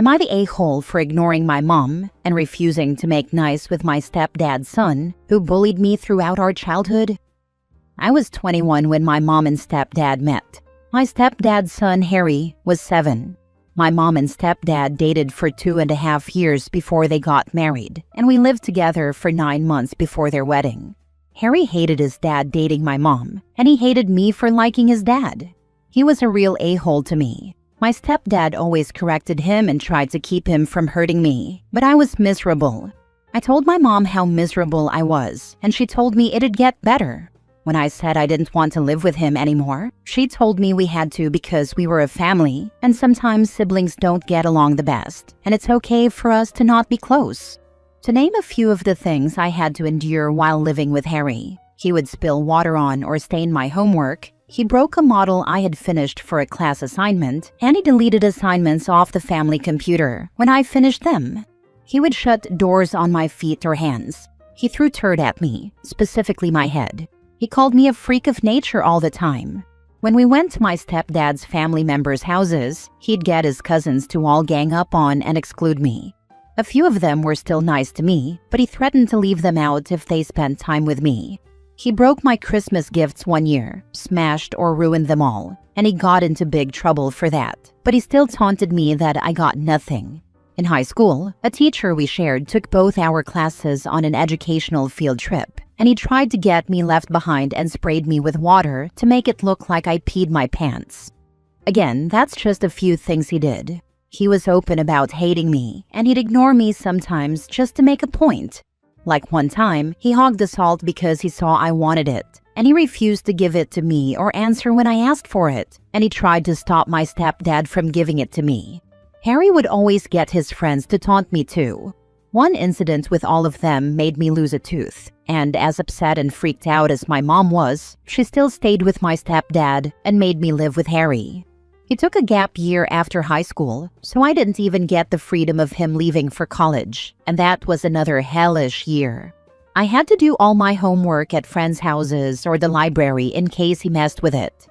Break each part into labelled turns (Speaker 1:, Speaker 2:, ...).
Speaker 1: Am I the a-hole for ignoring my mom and refusing to make nice with my stepdad's son, who bullied me throughout our childhood? I was 21 when my mom and stepdad met. My stepdad's son, Harry, was 7. My mom and stepdad dated for 2.5 years before they got married, and we lived together for 9 months before their wedding. Harry hated his dad dating my mom, and he hated me for liking his dad. He was a real a-hole to me. My stepdad always corrected him and tried to keep him from hurting me, but I was miserable. I told my mom how miserable I was, and she told me it'd get better. When I said I didn't want to live with him anymore, she told me we had to because we were a family, and sometimes siblings don't get along the best, and it's okay for us to not be close. To name a few of the things I had to endure while living with Harry: he would spill water on or stain my homework, he broke a model I had finished for a class assignment, and he deleted assignments off the family computer when I finished them. He would shut doors on my feet or hands. He threw dirt at me, specifically my head. He called me a freak of nature all the time. When we went to my stepdad's family members' houses, he'd get his cousins to all gang up on and exclude me. A few of them were still nice to me, but he threatened to leave them out if they spent time with me. He broke my Christmas gifts one year, smashed or ruined them all, and he got into big trouble for that, but he still taunted me that I got nothing. In high school, a teacher we shared took both our classes on an educational field trip, and he tried to get me left behind and sprayed me with water to make it look like I peed my pants. Again, that's just a few things he did. He was open about hating me, and he'd ignore me sometimes just to make a point. Like one time, he hogged the salt because he saw I wanted it, and he refused to give it to me or answer when I asked for it, and he tried to stop my stepdad from giving it to me. Harry would always get his friends to taunt me too. One incident with all of them made me lose a tooth, and as upset and freaked out as my mom was, she still stayed with my stepdad and made me live with Harry. He took a gap year after high school, so I didn't even get the freedom of him leaving for college, and that was another hellish year. I had to do all my homework at friends' houses or the library in case he messed with it.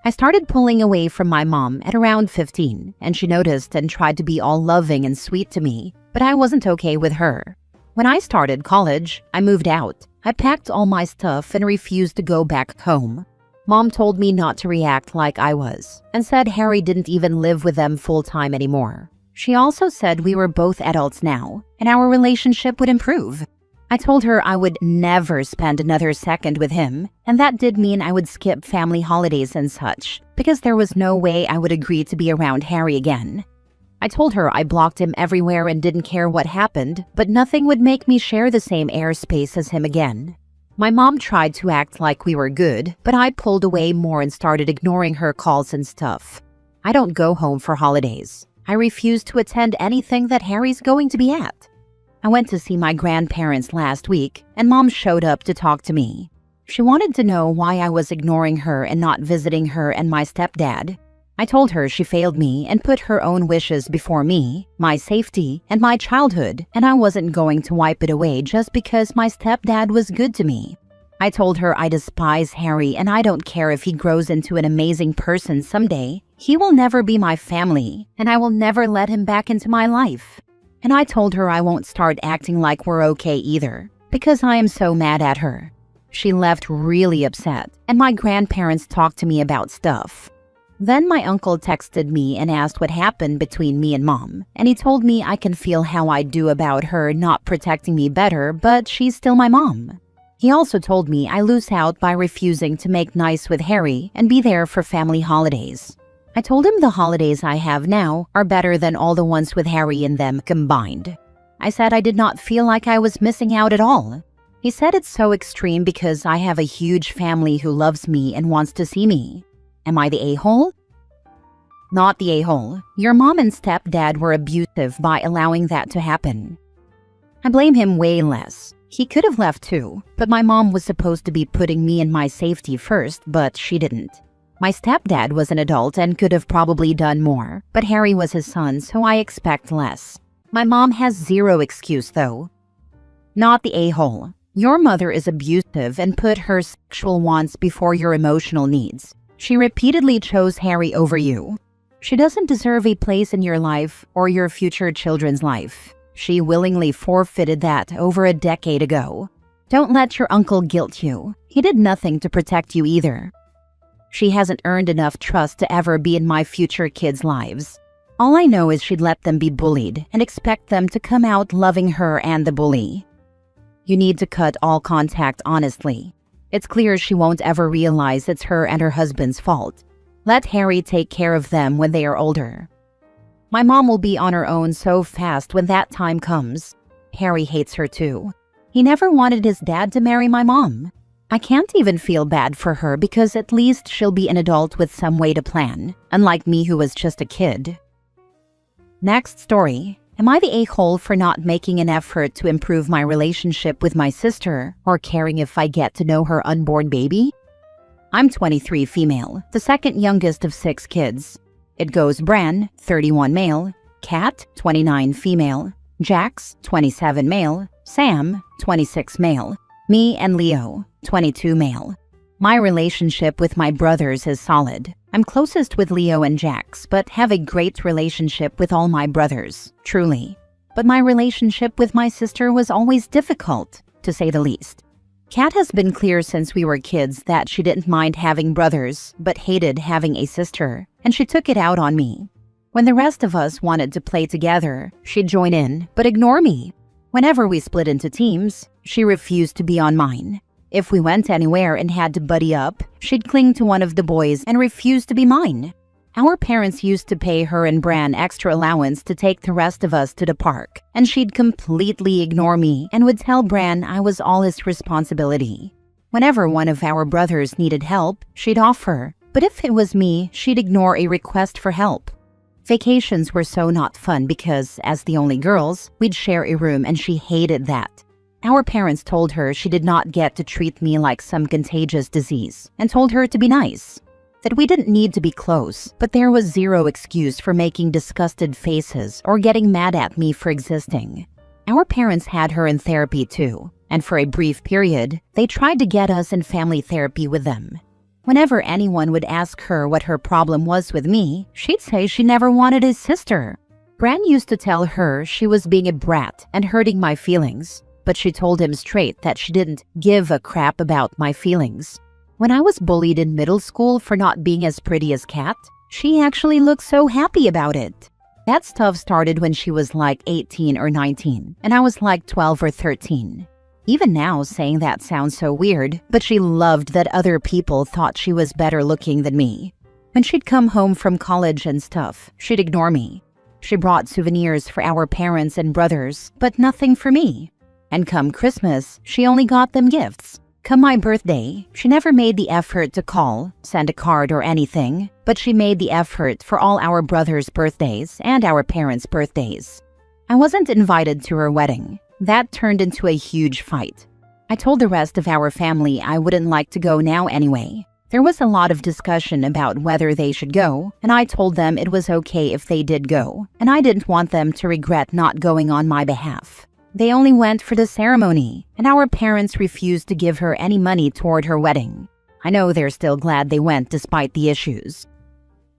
Speaker 1: I started pulling away from my mom at around 15, and she noticed and tried to be all loving and sweet to me, but I wasn't okay with her. When I started college, I moved out. I packed all my stuff and refused to go back home. Mom told me not to react like I was, and said Harry didn't even live with them full-time anymore. She also said we were both adults now, and our relationship would improve. I told her I would never spend another second with him, and that did mean I would skip family holidays and such, because there was no way I would agree to be around Harry again. I told her I blocked him everywhere and didn't care what happened, but nothing would make me share the same airspace as him again. My mom tried to act like we were good, but I pulled away more and started ignoring her calls and stuff. I don't go home for holidays. I refuse to attend anything that Harry's going to be at. I went to see my grandparents last week, and Mom showed up to talk to me. She wanted to know why I was ignoring her and not visiting her and my stepdad. I told her she failed me and put her own wishes before me, my safety, and my childhood, and I wasn't going to wipe it away just because my stepdad was good to me. I told her I despise Harry and I don't care if he grows into an amazing person someday. He will never be my family, and I will never let him back into my life. And I told her I won't start acting like we're okay either, because I am so mad at her. She left really upset, and my grandparents talked to me about stuff. Then my uncle texted me and asked what happened between me and Mom, and he told me I can feel how I do about her not protecting me better, but she's still my mom. He also told me I lose out by refusing to make nice with Harry and be there for family holidays. I told him the holidays I have now are better than all the ones with Harry in them combined. I said I did not feel like I was missing out at all. He said it's so extreme because I have a huge family who loves me and wants to see me. Am I the a-hole? Not the a-hole. Your mom and stepdad were abusive by allowing that to happen. I blame him way less. He could have left too, but my mom was supposed to be putting me and my safety first, but she didn't. My stepdad was an adult and could have probably done more, but Harry was his son, so I expect less. My mom has zero excuse though. Not the a-hole. Your mother is abusive and put her sexual wants before your emotional needs. She repeatedly chose Harry over you. She doesn't deserve a place in your life or your future children's life. She willingly forfeited that over a decade ago. Don't let your uncle guilt you. He did nothing to protect you either. She hasn't earned enough trust to ever be in my future kids' lives. All I know is she'd let them be bullied and expect them to come out loving her and the bully. You need to cut all contact honestly. It's clear she won't ever realize it's her and her husband's fault. Let Harry take care of them when they are older. My mom will be on her own so fast when that time comes. Harry hates her too. He never wanted his dad to marry my mom. I can't even feel bad for her because at least she'll be an adult with some way to plan, unlike me who was just a kid. Next story. Am I the a-hole for not making an effort to improve my relationship with my sister or caring if I get to know her unborn baby? I'm 23 female, the second youngest of 6 kids. It goes Bran, 31 male, Kat, 29 female, Jax, 27 male, Sam, 26 male, me and Leo, 22 male. My relationship with my brothers is solid. I'm closest with Leo and Jax, but have a great relationship with all my brothers, truly. But my relationship with my sister was always difficult, to say the least. Kat has been clear since we were kids that she didn't mind having brothers, but hated having a sister, and she took it out on me. When the rest of us wanted to play together, she'd join in, but ignore me. Whenever we split into teams, she refused to be on mine. If we went anywhere and had to buddy up, she'd cling to one of the boys and refuse to be mine. Our parents used to pay her and Bran extra allowance to take the rest of us to the park, and she'd completely ignore me and would tell Bran I was all his responsibility. Whenever one of our brothers needed help, she'd offer, but if it was me, she'd ignore a request for help. Vacations were so not fun because, as the only girls, we'd share a room and she hated that. Our parents told her she did not get to treat me like some contagious disease and told her to be nice. That we didn't need to be close, but there was zero excuse for making disgusted faces or getting mad at me for existing. Our parents had her in therapy too, and for a brief period, they tried to get us in family therapy with them. Whenever anyone would ask her what her problem was with me, she'd say she never wanted a sister. Bran used to tell her she was being a brat and hurting my feelings, but she told him straight that she didn't give a crap about my feelings. When I was bullied in middle school for not being as pretty as Kat, she actually looked so happy about it. That stuff started when she was like 18 or 19, and I was like 12 or 13. Even now, saying that sounds so weird, but she loved that other people thought she was better looking than me. When she'd come home from college and stuff, she'd ignore me. She brought souvenirs for our parents and brothers, but nothing for me. And come Christmas, she only got them gifts. Come my birthday, she never made the effort to call, send a card or anything, but she made the effort for all our brothers' birthdays and our parents' birthdays. I wasn't invited to her wedding. That turned into a huge fight. I told the rest of our family I wouldn't like to go now anyway. There was a lot of discussion about whether they should go, and I told them it was okay if they did go, and I didn't want them to regret not going on my behalf. They only went for the ceremony, and our parents refused to give her any money toward her wedding. I know they're still glad they went despite the issues.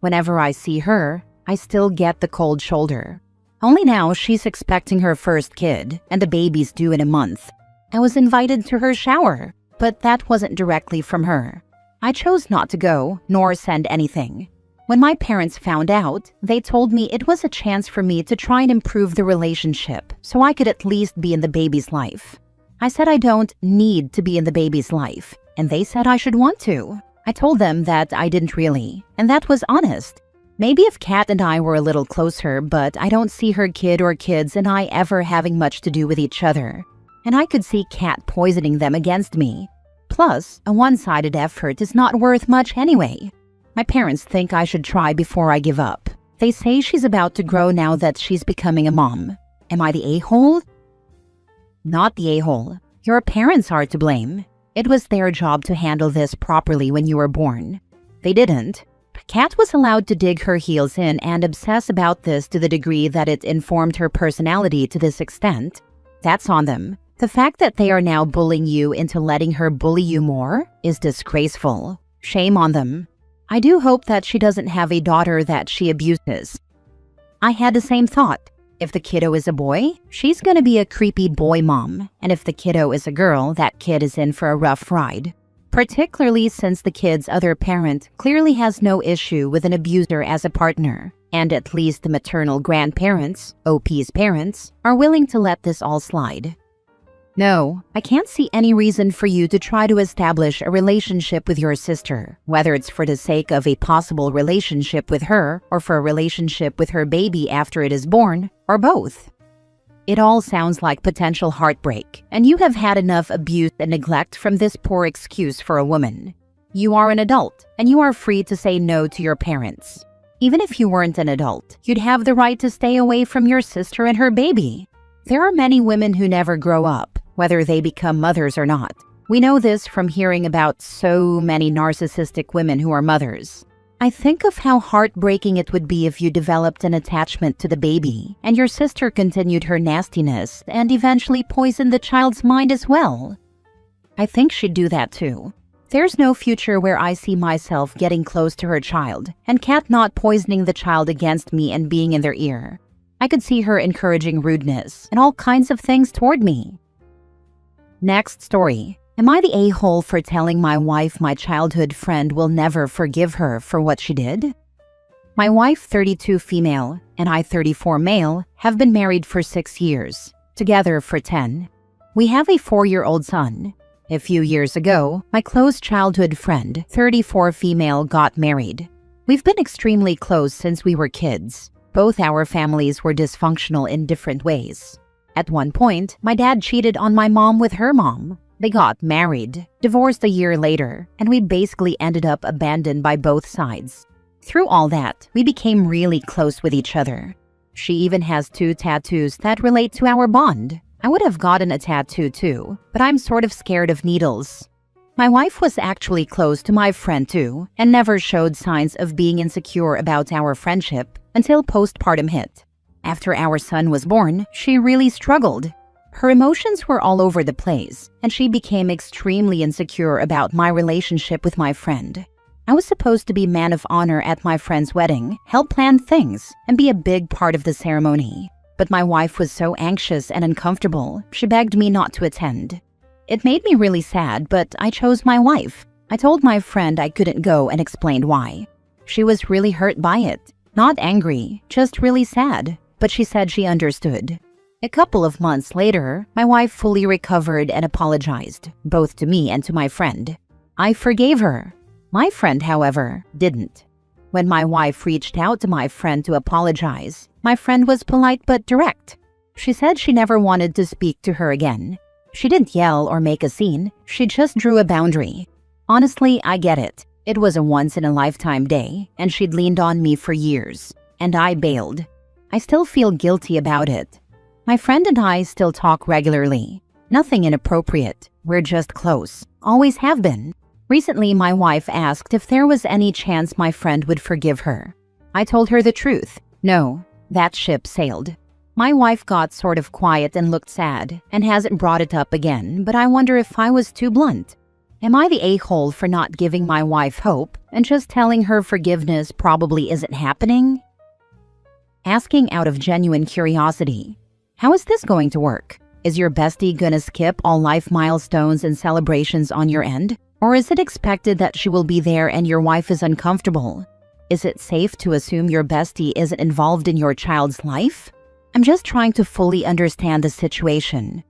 Speaker 1: Whenever I see her, I still get the cold shoulder. Only now she's expecting her first kid, and the baby's due in a month. I was invited to her shower, but that wasn't directly from her. I chose not to go, nor send anything. When my parents found out, they told me it was a chance for me to try and improve the relationship so I could at least be in the baby's life. I said I don't need to be in the baby's life, and they said I should want to. I told them that I didn't really, and that was honest. Maybe if Kat and I were a little closer, but I don't see her kid or kids and I ever having much to do with each other. And I could see Kat poisoning them against me. Plus, a one-sided effort is not worth much anyway. My parents think I should try before I give up. They say she's about to grow now that she's becoming a mom. Am I the a-hole? Not the a-hole. Your parents are to blame. It was their job to handle this properly when you were born. They didn't. Kat was allowed to dig her heels in and obsess about this to the degree that it informed her personality to this extent. That's on them. The fact that they are now bullying you into letting her bully you more is disgraceful. Shame on them. I do hope that she doesn't have a daughter that she abuses. I had the same thought. If the kiddo is a boy, she's gonna be a creepy boy mom, and if the kiddo is a girl, that kid is in for a rough ride. Particularly since the kid's other parent clearly has no issue with an abuser as a partner, and at least the maternal grandparents, OP's parents, are willing to let this all slide. No, I can't see any reason for you to try to establish a relationship with your sister, whether it's for the sake of a possible relationship with her or for a relationship with her baby after it is born, or both. It all sounds like potential heartbreak, and you have had enough abuse and neglect from this poor excuse for a woman. You are an adult, and you are free to say no to your parents. Even if you weren't an adult, you'd have the right to stay away from your sister and her baby. There are many women who never grow up, whether they become mothers or not. We know this from hearing about so many narcissistic women who are mothers. I think of how heartbreaking it would be if you developed an attachment to the baby, and your sister continued her nastiness and eventually poisoned the child's mind as well. I think she'd do that too. There's no future where I see myself getting close to her child, and Kat not poisoning the child against me and being in their ear. I could see her encouraging rudeness and all kinds of things toward me. Next story. Am I the a-hole for telling my wife my childhood friend will never forgive her for what she did? My wife, 32 female, and I, 34 male, have been married for 6 years, together for 10. We have a 4-year-old son. A few years ago, my close childhood friend, 34 female, got married. We've been extremely close since we were kids. Both our families were dysfunctional in different ways. At one point, my dad cheated on my mom with her mom. They got married, divorced a year later, and we basically ended up abandoned by both sides. Through all that, we became really close with each other. She even has 2 tattoos that relate to our bond. I would have gotten a tattoo too, but I'm sort of scared of needles. My wife was actually close to my friend too, and never showed signs of being insecure about our friendship until postpartum hit. After our son was born, she really struggled. Her emotions were all over the place, and she became extremely insecure about my relationship with my friend. I was supposed to be man of honor at my friend's wedding, help plan things, and be a big part of the ceremony. But my wife was so anxious and uncomfortable, she begged me not to attend. It made me really sad, but I chose my wife. I told my friend I couldn't go and explained why. She was really hurt by it. Not angry, just really sad. But she said she understood. A couple of months later, my wife fully recovered and apologized, both to me and to my friend. I forgave her. My friend, however, didn't. When my wife reached out to my friend to apologize, my friend was polite but direct. She said she never wanted to speak to her again. She didn't yell or make a scene, she just drew a boundary. Honestly, I get it. It was a once-in-a-lifetime day, and she'd leaned on me for years, and I bailed. I still feel guilty about it. My friend and I still talk regularly. Nothing inappropriate. We're just close. Always have been. Recently, my wife asked if there was any chance my friend would forgive her. I told her the truth. No, that ship sailed. My wife got sort of quiet and looked sad, and hasn't brought it up again, but I wonder if I was too blunt. Am I the a-hole for not giving my wife hope and just telling her forgiveness probably isn't happening? Asking out of genuine curiosity. How is this going to work? Is your bestie gonna skip all life milestones and celebrations on your end? Or is it expected that she will be there and your wife is uncomfortable? Is it safe to assume your bestie isn't involved in your child's life? I'm just trying to fully understand the situation.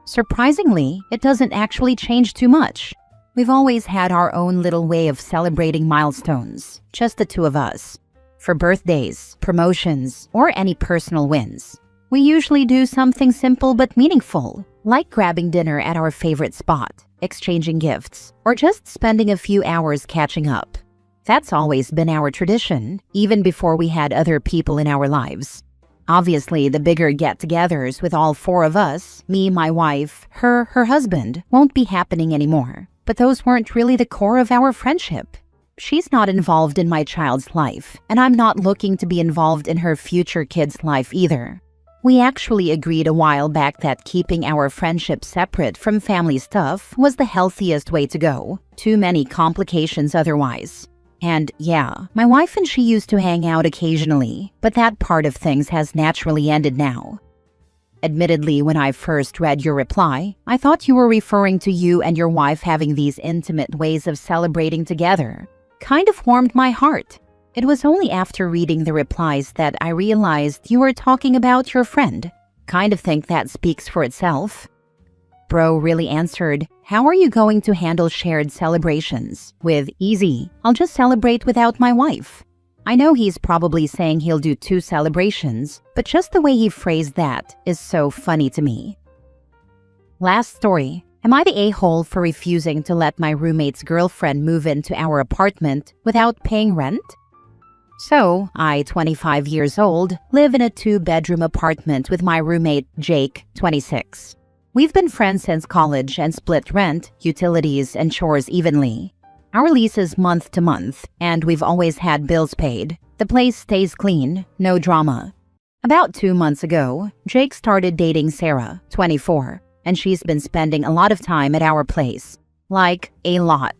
Speaker 1: Surprisingly, it doesn't actually change too much. We've always had our own little way of celebrating milestones, just the two of us. For birthdays, promotions, or any personal wins. We usually do something simple but meaningful, like grabbing dinner at our favorite spot, exchanging gifts, or just spending a few hours catching up. That's always been our tradition, even before we had other people in our lives. Obviously, the bigger get-togethers with all 4 of us, me, my wife, her husband, won't be happening anymore. But those weren't really the core of our friendship. She's not involved in my child's life, and I'm not looking to be involved in her future kid's life either. We actually agreed a while back that keeping our friendship separate from family stuff was the healthiest way to go. Too many complications otherwise. And yeah, my wife and she used to hang out occasionally, but that part of things has naturally ended now. Admittedly, when I first read your reply, I thought you were referring to you and your wife having these intimate ways of celebrating together. Kind of warmed my heart. It was only after reading the replies that I realized you were talking about your friend. Kind of think that speaks for itself. Bro really answered, "How are you going to handle shared celebrations?" with "Easy, I'll just celebrate without my wife." I know he's probably saying he'll do 2 celebrations, but just the way he phrased that is so funny to me. Last story. Am I the a-hole for refusing to let my roommate's girlfriend move into our apartment without paying rent? So, I, 25 years old, live in a 2-bedroom apartment with my roommate, Jake, 26. We've been friends since college and split rent, utilities, and chores evenly. Our lease is month to month, and we've always had bills paid. The place stays clean, no drama. About 2 months ago, Jake started dating Sarah, 24, and she's been spending a lot of time at our place. Like, a lot.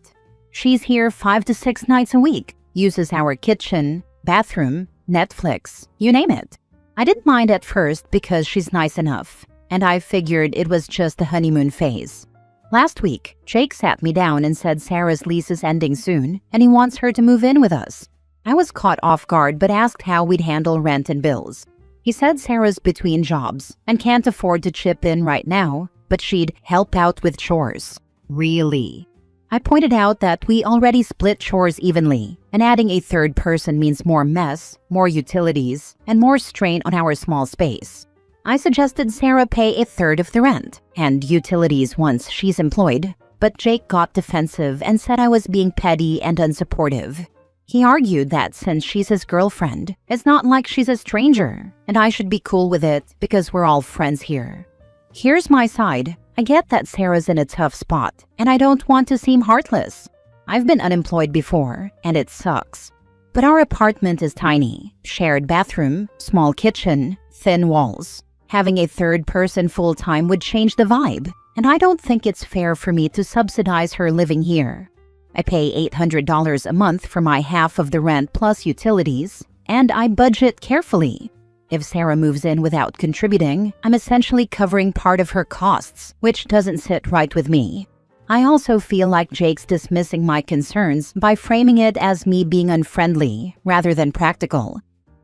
Speaker 1: She's here 5 to 6 nights a week, uses our kitchen, bathroom, Netflix, you name it. I didn't mind at first because she's nice enough, and I figured it was just the honeymoon phase. Last week, Jake sat me down and said Sarah's lease is ending soon, and he wants her to move in with us. I was caught off guard but asked how we'd handle rent and bills. He said Sarah's between jobs and can't afford to chip in right now, but she'd help out with chores. Really? I pointed out that we already split chores evenly, and adding a third person means more mess, more utilities, and more strain on our small space. I suggested Sarah pay a third of the rent and utilities once she's employed, but Jake got defensive and said I was being petty and unsupportive. He argued that since she's his girlfriend, it's not like she's a stranger, and I should be cool with it because we're all friends here. Here's my side. I get that Sarah's in a tough spot, and I don't want to seem heartless. I've been unemployed before, and it sucks. But our apartment is tiny, shared bathroom, small kitchen, thin walls. Having a third person full-time would change the vibe, and I don't think it's fair for me to subsidize her living here. I pay $800 a month for my half of the rent plus utilities, and I budget carefully. If Sarah moves in without contributing, I'm essentially covering part of her costs, which doesn't sit right with me. I also feel like Jake's dismissing my concerns by framing it as me being unfriendly rather than practical.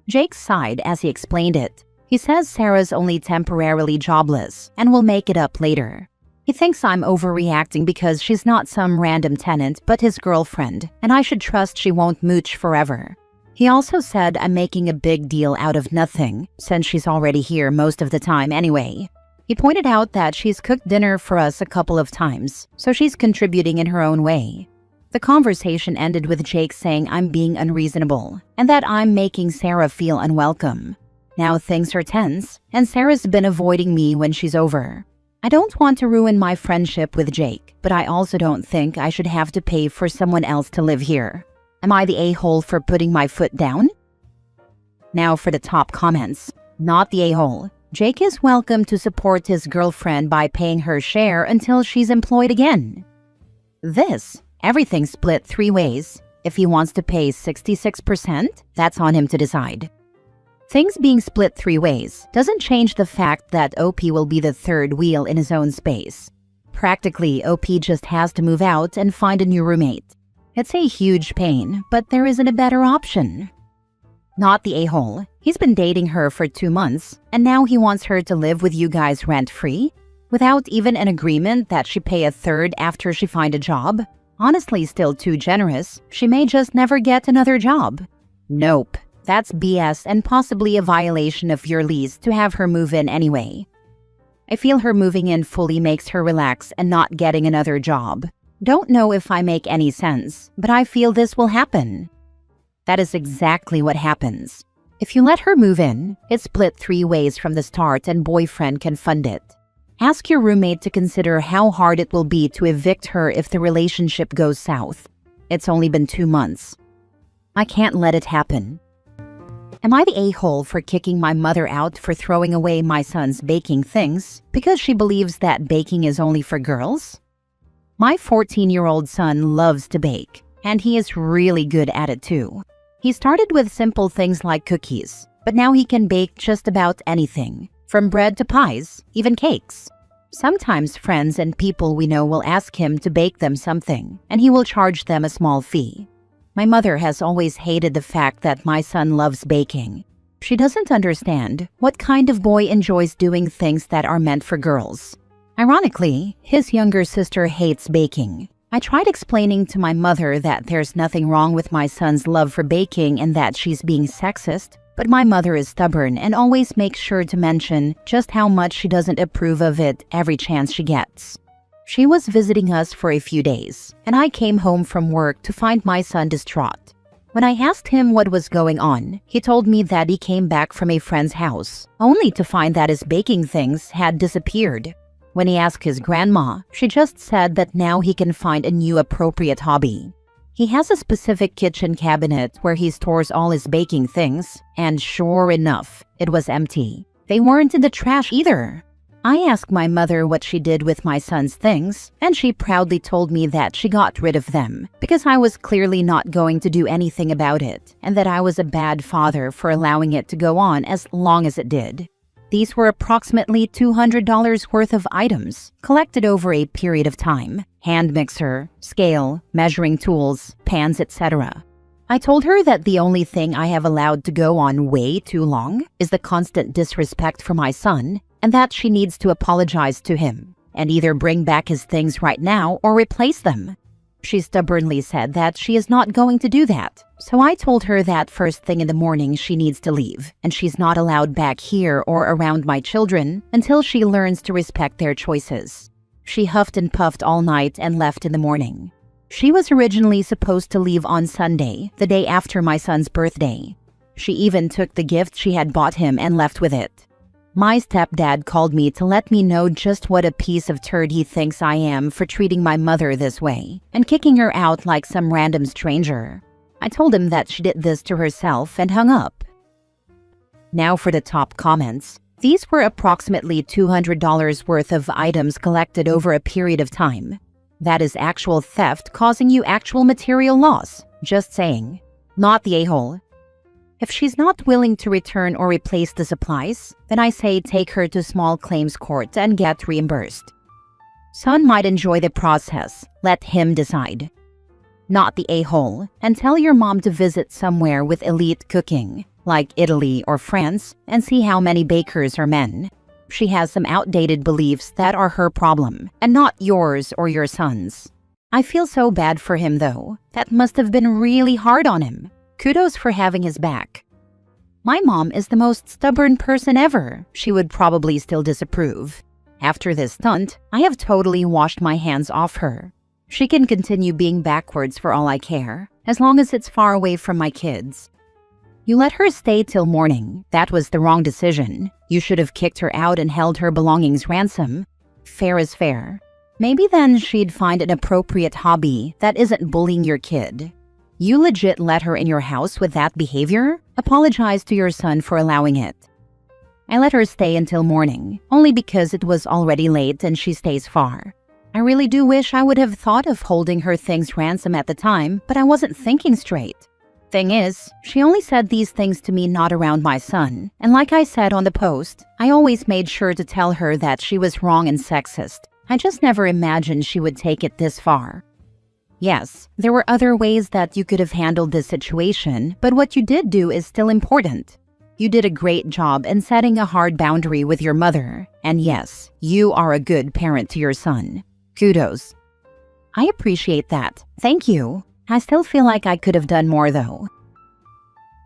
Speaker 1: Jake sighed as he explained it. He says Sarah's only temporarily jobless and will make it up later. He thinks I'm overreacting because she's not some random tenant but his girlfriend, and I should trust she won't mooch forever. He also said I'm making a big deal out of nothing, since she's already here most of the time anyway. He pointed out that she's cooked dinner for us a couple of times, so she's contributing in her own way. The conversation ended with Jake saying I'm being unreasonable, and that I'm making Sarah feel unwelcome. Now things are tense, and Sarah's been avoiding me when she's over. I don't want to ruin my friendship with Jake, but I also don't think I should have to pay for someone else to live here. Am I the a-hole for putting my foot down? Now for the top comments. Not the a-hole. Jake is welcome to support his girlfriend by paying her share until she's employed again. This, everything split 3 ways. If he wants to pay 66%, that's on him to decide. Things being split 3 ways doesn't change the fact that OP will be the third wheel in his own space. Practically, OP just has to move out and find a new roommate. It's a huge pain, but there isn't a better option. Not the a-hole. He's been dating her for 2 months, and now he wants her to live with you guys rent-free? Without even an agreement that she pay a third after she find a job? Honestly, still too generous. She may just never get another job. Nope. That's BS and possibly a violation of your lease to have her move in anyway. I feel her moving in fully makes her relax and not getting another job. Don't know if I make any sense, but I feel this will happen. That is exactly what happens. If you let her move in, it's split 3 ways from the start and boyfriend can fund it. Ask your roommate to consider how hard it will be to evict her if the relationship goes south. It's only been 2 months. I can't let it happen. Am I the a-hole for kicking my mother out for throwing away my son's baking things because she believes that baking is only for girls? My 14-year-old son loves to bake. and he is really good at it too. He started with simple things like cookies, but now he can bake just about anything, from bread to pies, even cakes. Sometimes friends and people we know will ask him to bake them something, and he will charge them a small fee. My mother has always hated the fact that my son loves baking. She doesn't understand what kind of boy enjoys doing things that are meant for girls. Ironically, his younger sister hates baking. I tried explaining to my mother that there's nothing wrong with my son's love for baking and that she's being sexist, but my mother is stubborn and always makes sure to mention just how much she doesn't approve of it every chance she gets. She was visiting us for a few days, and I came home from work to find my son distraught. When I asked him what was going on, he told me that he came back from a friend's house, only to find that his baking things had disappeared. When he asked his grandma, she just said that now he can find a new appropriate hobby. He has a specific kitchen cabinet where he stores all his baking things, and sure enough, it was empty. They weren't in the trash either. I asked my mother what she did with my son's things, and she proudly told me that she got rid of them because I was clearly not going to do anything about it, and that I was a bad father for allowing it to go on as long as it did. These were approximately $200 worth of items collected over a period of time: hand mixer, scale, measuring tools, pans, etc. I told her that the only thing I have allowed to go on way too long is the constant disrespect for my son, and that she needs to apologize to him and either bring back his things right now or replace them. She stubbornly said that she is not going to do that, so I told her that first thing in the morning she needs to leave, and she's not allowed back here or around my children until she learns to respect their choices. She huffed and puffed all night and left in the morning. She was originally supposed to leave on Sunday, the day after my son's birthday. She even took the gift she had bought him and left with it. My stepdad called me to let me know just what a piece of turd he thinks I am for treating my mother this way and kicking her out like some random stranger. I told him that she did this to herself and hung up. Now for the top comments. These were approximately $200 worth of items collected over a period of time. That is actual theft causing you actual material loss. Just saying. Not the a-hole. If she's not willing to return or replace the supplies, then I say take her to small claims court and get reimbursed. Son might enjoy the process. Let him decide. Not the a-hole, and tell your mom to visit somewhere with elite cooking, like Italy or France, and see how many bakers are men. She has some outdated beliefs that are her problem, and not yours or your son's. I feel so bad for him though. That must have been really hard on him. Kudos for having his back. My mom is the most stubborn person ever. She would probably still disapprove. After this stunt, I have totally washed my hands off her. She can continue being backwards for all I care, as long as it's far away from my kids. You let her stay till morning. That was the wrong decision. You should have kicked her out and held her belongings ransom. Fair is fair. Maybe then she'd find an appropriate hobby that isn't bullying your kid. You legit let her in your house with that behavior? Apologize to your son for allowing it. I let her stay until morning, only because it was already late and she stays far. I really do wish I would have thought of holding her things ransom at the time, but I wasn't thinking straight. Thing is, she only said these things to me not around my son, and like I said on the post, I always made sure to tell her that she was wrong and sexist. I just never imagined she would take it this far. Yes, there were other ways that you could have handled this situation, but what you did do is still important. You did a great job in setting a hard boundary with your mother, and yes, you are a good parent to your son. Kudos. I appreciate that. Thank you. I still feel like I could have done more though.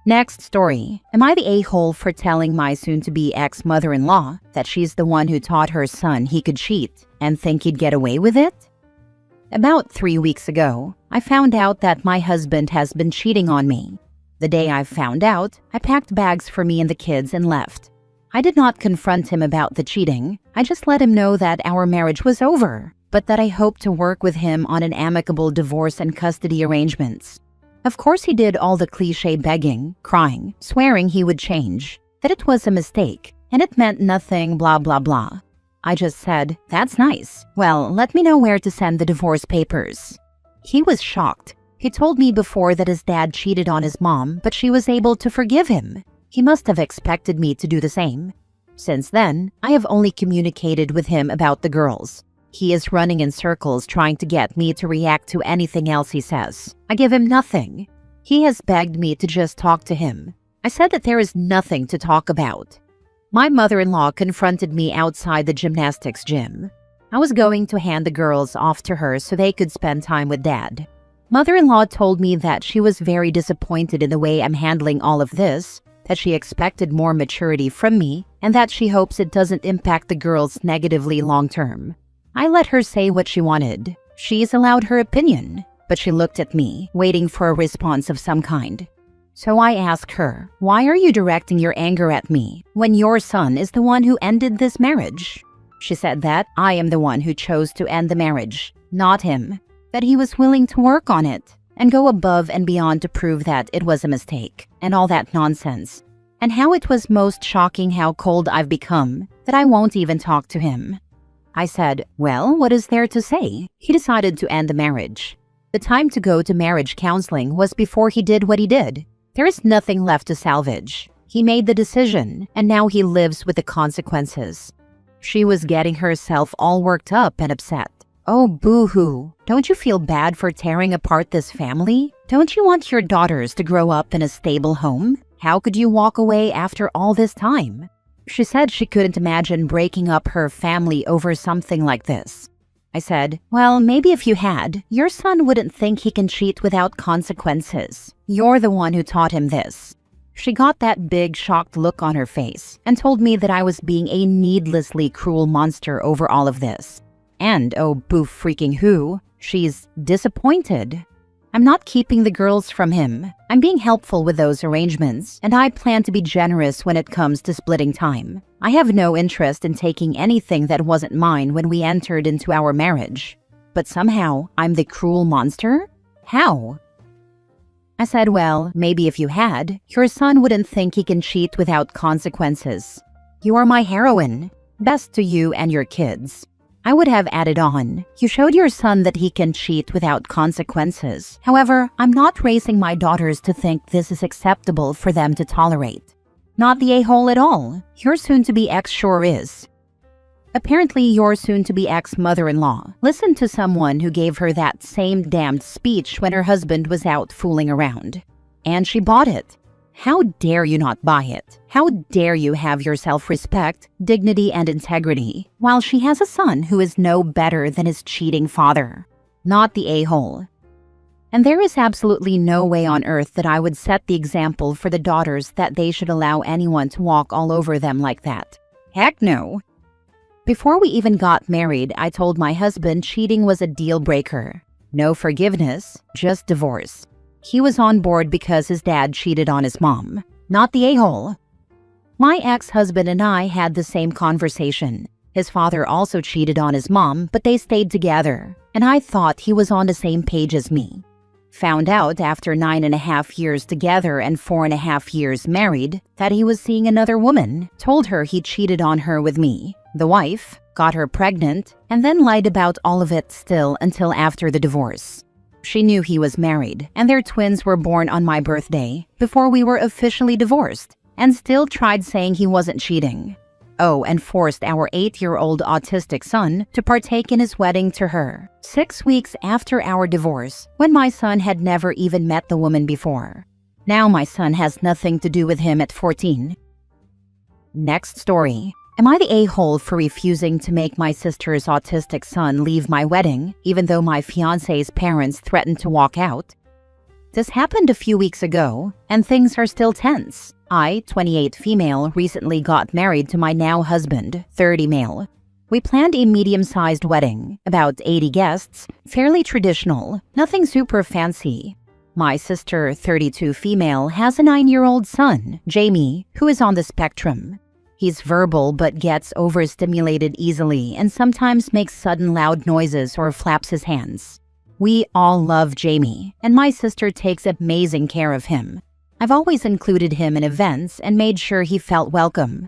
Speaker 1: Next story. Am I the a-hole for telling my soon-to-be ex-mother-in-law that she's the one who taught her son he could cheat and think he'd get away with it? About 3 weeks ago, I found out that my husband has been cheating on me. The day I found out, I packed bags for me and the kids and left. I did not confront him about the cheating. I just let him know that our marriage was over, but that I hoped to work with him on an amicable divorce and custody arrangements. Of course, he did all the cliché begging, crying, swearing he would change, that it was a mistake, and it meant nothing, blah blah blah. I just said, "That's nice. Well, let me know where to send the divorce papers." He was shocked. He told me before that his dad cheated on his mom, but she was able to forgive him. He must have expected me to do the same. Since then, I have only communicated with him about the girls. He is running in circles trying to get me to react to anything else he says. I give him nothing. He has begged me to just talk to him. I said that there is nothing to talk about. My mother-in-law confronted me outside the gymnastics gym. I was going to hand the girls off to her so they could spend time with Dad. Mother-in-law told me that she was very disappointed in the way I'm handling all of this, that she expected more maturity from me, and that she hopes it doesn't impact the girls negatively long-term. I let her say what she wanted. She's allowed her opinion, but she looked at me, waiting for a response of some kind. So I asked her, "Why are you directing your anger at me when your son is the one who ended this marriage?" She said that I am the one who chose to end the marriage, not him, that he was willing to work on it and go above and beyond to prove that it was a mistake, and all that nonsense. And how it was most shocking how cold I've become, that I won't even talk to him. I said, "Well, what is there to say?" He decided to end the marriage. The time to go to marriage counseling was before he did what he did. There is nothing left to salvage. He made the decision, and now he lives with the consequences. She was getting herself all worked up and upset. Oh, boo-hoo. Don't you feel bad for tearing apart this family? Don't you want your daughters to grow up in a stable home? How could you walk away after all this time? She said she couldn't imagine breaking up her family over something like this. I said, "Well, maybe if you had, your son wouldn't think he can cheat without consequences. You're the one who taught him this." She got that big shocked look on her face and told me that I was being a needlessly cruel monster over all of this. And, oh boo freaking who, she's disappointed. I'm not keeping the girls from him. I'm being helpful with those arrangements, and I plan to be generous when it comes to splitting time. I have no interest in taking anything that wasn't mine when we entered into our marriage. But somehow, I'm the cruel monster? How? I said, "Well, maybe if you had, your son wouldn't think he can cheat without consequences. You are my heroine. Best to you and your kids." I would have added on, "You showed your son that he can cheat without consequences. However, I'm not raising my daughters to think this is acceptable for them to tolerate. Not the a-hole at all. Your soon-to-be ex sure is." Apparently, your soon-to-be ex-mother-in-law listened to someone who gave her that same damned speech when her husband was out fooling around. And she bought it. How dare you not buy it? How dare you have your self-respect, dignity, and integrity, while she has a son who is no better than his cheating father? Not the a-hole. And there is absolutely no way on earth that I would set the example for the daughters that they should allow anyone to walk all over them like that. Heck no. Before we even got married, I told my husband cheating was a deal breaker. No forgiveness, just divorce. He was on board because his dad cheated on his mom, not the a-hole. My ex-husband and I had the same conversation. His father also cheated on his mom, but they stayed together, and I thought he was on the same page as me. Found out after 9.5 years together and 4.5 years married that he was seeing another woman, told her he cheated on her with me, the wife, got her pregnant, and then lied about all of it still until after the divorce. She knew he was married, and their twins were born on my birthday before we were officially divorced, and still tried saying he wasn't cheating. Oh, and forced our 8-year-old autistic son to partake in his wedding to her, 6 weeks after our divorce, when my son had never even met the woman before. Now my son has nothing to do with him at 14. Next story. Am I the a-hole for refusing to make my sister's autistic son leave my wedding, even though my fiancé's parents threatened to walk out? This happened a few weeks ago, and things are still tense. I, 28 female, recently got married to my now husband, 30 male. We planned a medium-sized wedding, about 80 guests, fairly traditional, nothing super fancy. My sister, 32 female, has a 9-year-old son, Jamie, who is on the spectrum. He's verbal but gets overstimulated easily and sometimes makes sudden loud noises or flaps his hands. We all love Jamie, and my sister takes amazing care of him. I've always included him in events and made sure he felt welcome.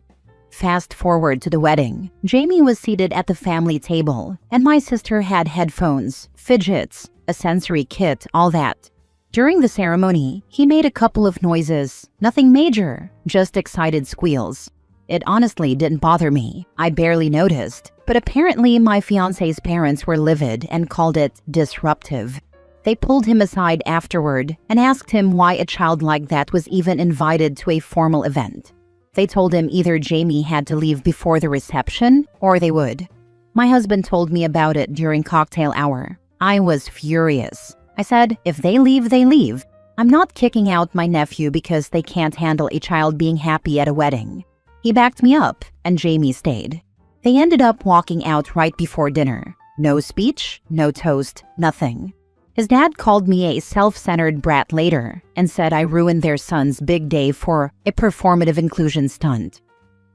Speaker 1: Fast forward to the wedding. Jamie was seated at the family table, and my sister had headphones, fidgets, a sensory kit, all that. During the ceremony, he made a couple of noises, nothing major, just excited squeals. It honestly didn't bother me. I barely noticed, but apparently my fiancé's parents were livid and called it disruptive. They pulled him aside afterward and asked him why a child like that was even invited to a formal event. They told him either Jamie had to leave before the reception or they would. My husband told me about it during cocktail hour. I was furious. I said, if they leave, they leave. I'm not kicking out my nephew because they can't handle a child being happy at a wedding. He backed me up, and Jamie stayed. They ended up walking out right before dinner. No speech, no toast, nothing. His dad called me a self-centered brat later and said I ruined their son's big day for a performative inclusion stunt.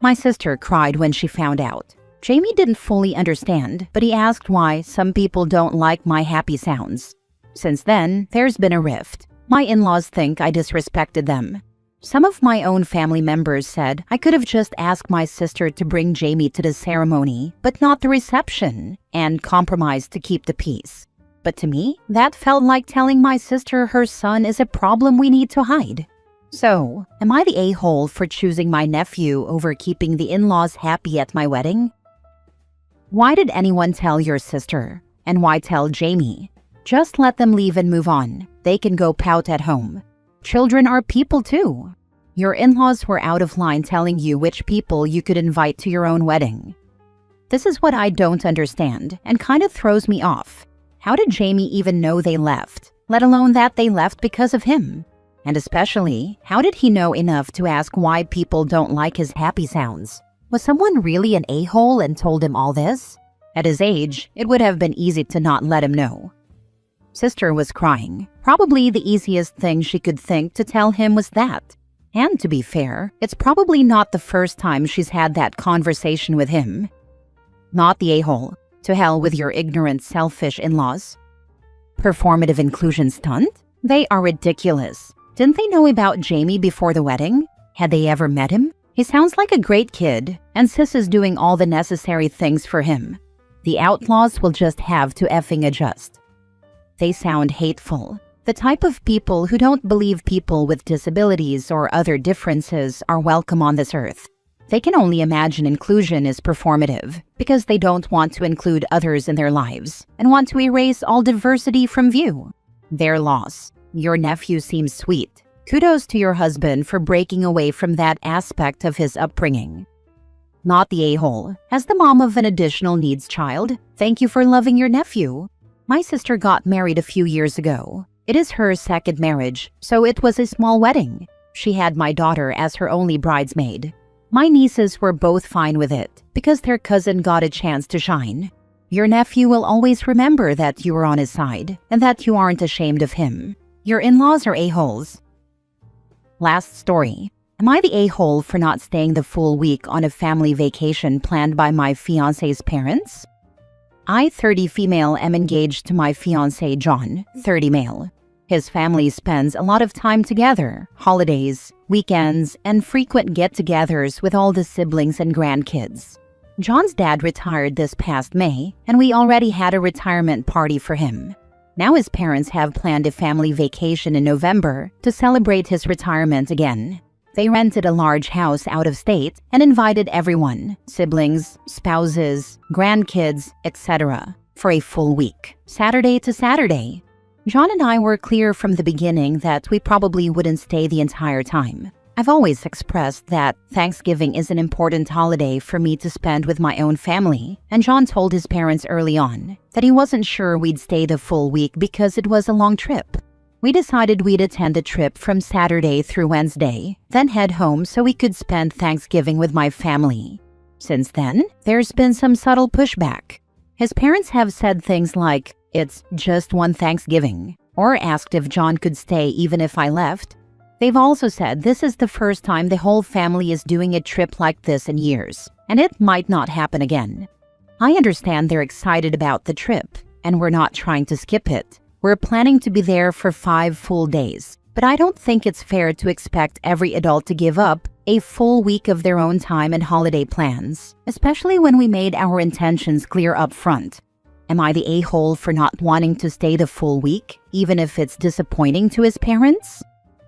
Speaker 1: My sister cried when she found out. Jamie didn't fully understand, but he asked why some people don't like my happy sounds. Since then, there's been a rift. My in-laws think I disrespected them. Some of my own family members said I could have just asked my sister to bring Jamie to the ceremony, but not the reception, and compromised to keep the peace. But to me, that felt like telling my sister her son is a problem we need to hide. So, am I the a-hole for choosing my nephew over keeping the in-laws happy at my wedding? Why did anyone tell your sister? And why tell Jamie? Just let them leave and move on. They can go pout at home. Children are people too. Your in-laws were out of line telling you which people you could invite to your own wedding. This is what I don't understand and kind of throws me off. How did Jamie even know they left, let alone that they left because of him? And especially, how did he know enough to ask why people don't like his happy sounds? Was someone really an a-hole and told him all this? At his age, it would have been easy to not let him know. Sister was crying. Probably the easiest thing she could think to tell him was that. And to be fair, it's probably not the first time she's had that conversation with him. Not the a-hole. To hell with your ignorant, selfish in-laws. Performative inclusion stunt? They are ridiculous. Didn't they know about Jamie before the wedding? Had they ever met him? He sounds like a great kid, and Sis is doing all the necessary things for him. The outlaws will just have to effing adjust. They sound hateful. The type of people who don't believe people with disabilities or other differences are welcome on this earth. They can only imagine inclusion is performative because they don't want to include others in their lives and want to erase all diversity from view. Their loss. Your nephew seems sweet. Kudos to your husband for breaking away from that aspect of his upbringing. Not the a-hole. As the mom of an additional needs child, thank you for loving your nephew. My sister got married a few years ago. It is her second marriage, so it was a small wedding. She had my daughter as her only bridesmaid. My nieces were both fine with it because their cousin got a chance to shine. Your nephew will always remember that you were on his side and that you aren't ashamed of him. Your in-laws are a-holes. Last story. Am I the a-hole for not staying the full week on a family vacation planned by my fiancé's parents? I, 30 female, am engaged to my fiancé John, 30 male. His family spends a lot of time together, holidays, weekends, and frequent get-togethers with all the siblings and grandkids. John's dad retired this past May, and we already had a retirement party for him. Now his parents have planned a family vacation in November to celebrate his retirement again. They rented a large house out of state and invited everyone, siblings, spouses, grandkids, etc., for a full week, Saturday to Saturday. John and I were clear from the beginning that we probably wouldn't stay the entire time. I've always expressed that Thanksgiving is an important holiday for me to spend with my own family, and John told his parents early on that he wasn't sure we'd stay the full week because it was a long trip. We decided we'd attend the trip from Saturday through Wednesday, then head home so we could spend Thanksgiving with my family. Since then, there's been some subtle pushback. His parents have said things like, "It's just one Thanksgiving," or asked if John could stay even if I left. They've also said this is the first time the whole family is doing a trip like this in years, and it might not happen again. I understand they're excited about the trip, and we're not trying to skip it. We're planning to be there for 5 full days, but I don't think it's fair to expect every adult to give up a full week of their own time and holiday plans, especially when we made our intentions clear up front. Am I the a-hole for not wanting to stay the full week, even if it's disappointing to his parents?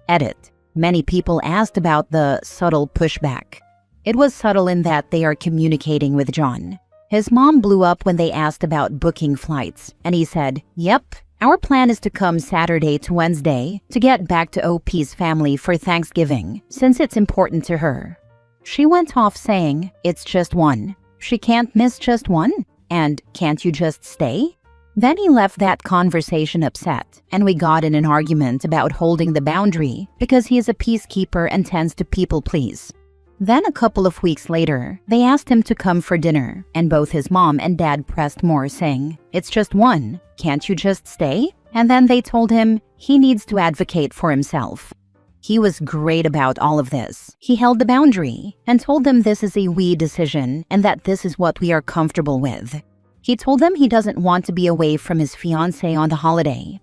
Speaker 1: Edit. Many people asked about the subtle pushback. It was subtle in that they are communicating with John. His mom blew up when they asked about booking flights, and he said, "Yep, our plan is to come Saturday to Wednesday to get back to OP's family for Thanksgiving, since it's important to her." She went off saying, "It's just one. She can't miss just one? And can't you just stay?" Then he left that conversation upset, and we got in an argument about holding the boundary because he is a peacekeeper and tends to people please. Then a couple of weeks later, they asked him to come for dinner, and both his mom and dad pressed more, saying, "It's just one. Can't you just stay?" And then they told him he needs to advocate for himself. He was great about all of this. He held the boundary and told them this is a we decision and that this is what we are comfortable with. He told them he doesn't want to be away from his fiancée on the holiday.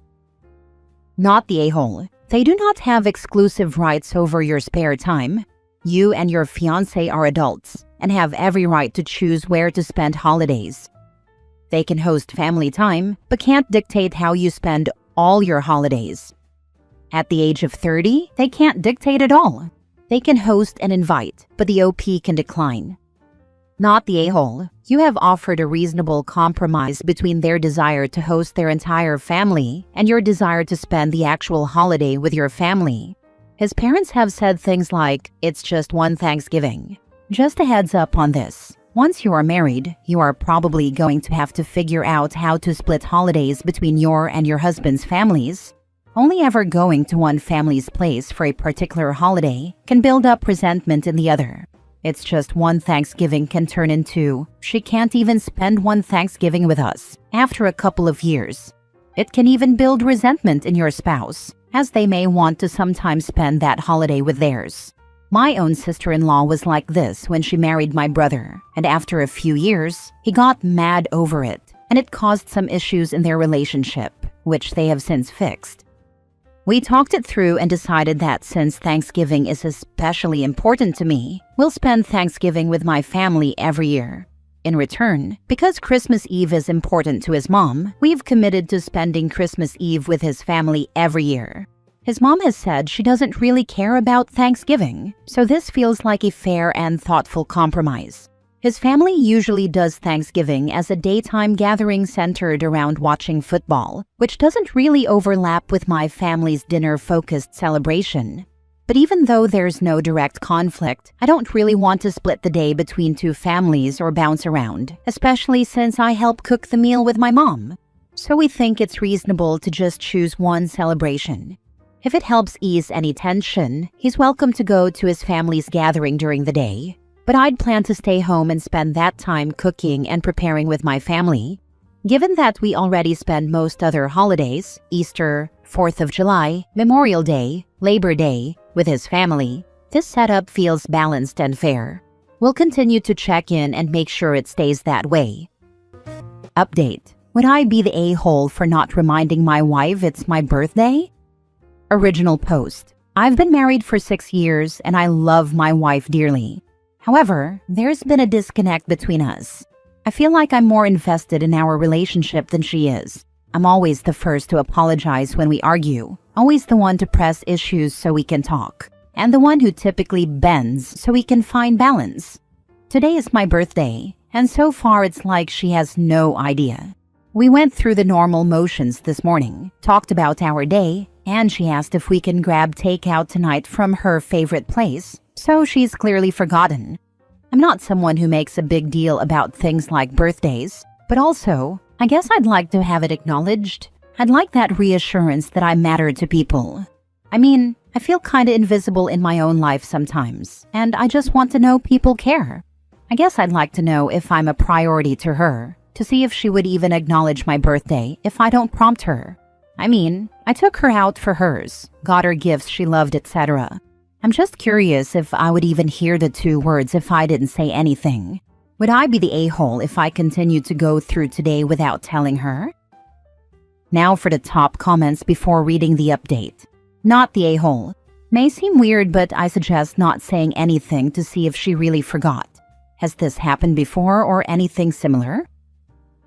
Speaker 1: Not the a-hole. They do not have exclusive rights over your spare time. You and your fiancé are adults and have every right to choose where to spend holidays. They can host family time, but can't dictate how you spend all your holidays. At the age of 30, they can't dictate at all. They can host and invite, but the OP can decline. Not the a-hole. You have offered a reasonable compromise between their desire to host their entire family and your desire to spend the actual holiday with your family. His parents have said things like, "It's just one Thanksgiving." Just a heads up on this. Once you are married, you are probably going to have to figure out how to split holidays between your and your husband's families. Only ever going to one family's place for a particular holiday can build up resentment in the other. It's just one Thanksgiving can turn into, "She can't even spend one Thanksgiving with us," after a couple of years. It can even build resentment in your spouse, as they may want to sometimes spend that holiday with theirs. My own sister-in-law was like this when she married my brother, and after a few years, he got mad over it, and it caused some issues in their relationship, which they have since fixed. We talked it through and decided that since Thanksgiving is especially important to me, we'll spend Thanksgiving with my family every year. In return, because Christmas Eve is important to his mom, we've committed to spending Christmas Eve with his family every year. His mom has said she doesn't really care about Thanksgiving, so this feels like a fair and thoughtful compromise. His family usually does Thanksgiving as a daytime gathering centered around watching football, which doesn't really overlap with my family's dinner-focused celebration. But even though there's no direct conflict, I don't really want to split the day between two families or bounce around, especially since I help cook the meal with my mom. So we think it's reasonable to just choose one celebration. If it helps ease any tension, he's welcome to go to his family's gathering during the day. But I'd plan to stay home and spend that time cooking and preparing with my family. Given that we already spend most other holidays, Easter, 4th of July, Memorial Day, Labor Day, with his family, this setup feels balanced and fair. We'll continue to check in and make sure it stays that way. Update. Would I be the a-hole for not reminding my wife it's my birthday? Original post. I've been married for 6 years and I love my wife dearly. However, there's been a disconnect between us. I feel like I'm more invested in our relationship than she is. I'm always the first to apologize when we argue, always the one to press issues so we can talk, and the one who typically bends so we can find balance. Today is my birthday, and so far it's like she has no idea. We went through the normal motions this morning, talked about our day, and she asked if we can grab takeout tonight from her favorite place, so she's clearly forgotten. I'm not someone who makes a big deal about things like birthdays, but also, I guess I'd like to have it acknowledged. I'd like that reassurance that I matter to people. I mean, I feel kinda invisible in my own life sometimes, and I just want to know people care. I guess I'd like to know if I'm a priority to her, to see if she would even acknowledge my birthday if I don't prompt her. I mean, I took her out for hers, got her gifts she loved, etc. I'm just curious if I would even hear the 2 words if I didn't say anything. Would I be the a-hole if I continued to go through today without telling her? Now for the top comments before reading the update. Not the a-hole. May seem weird, but I suggest not saying anything to see if she really forgot. Has this happened before or anything similar?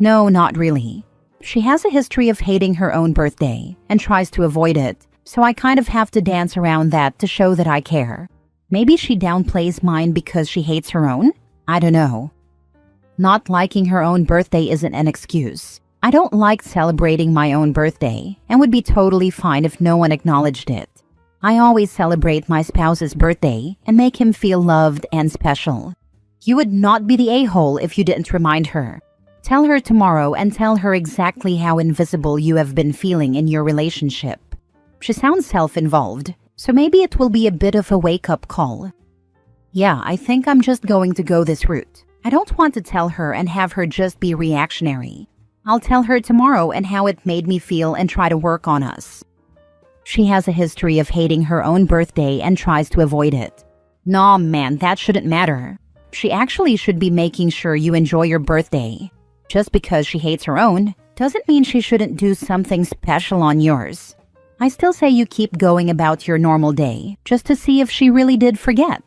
Speaker 1: No, not really. She has a history of hating her own birthday and tries to avoid it, so I kind of have to dance around that to show that I care. Maybe she downplays mine because she hates her own? I don't know. Not liking her own birthday isn't an excuse. I don't like celebrating my own birthday and would be totally fine if no one acknowledged it. I always celebrate my spouse's birthday and make him feel loved and special. You would not be the a-hole if you didn't remind her. Tell her tomorrow and tell her exactly how invisible you have been feeling in your relationship. She sounds self-involved, so maybe it will be a bit of a wake-up call. Yeah, I think I'm just going to go this route. I don't want to tell her and have her just be reactionary. I'll tell her tomorrow and how it made me feel and try to work on us. She has a history of hating her own birthday and tries to avoid it. Nah, man, that shouldn't matter. She actually should be making sure you enjoy your birthday. Just because she hates her own doesn't mean she shouldn't do something special on yours. I still say you keep going about your normal day just to see if she really did forget.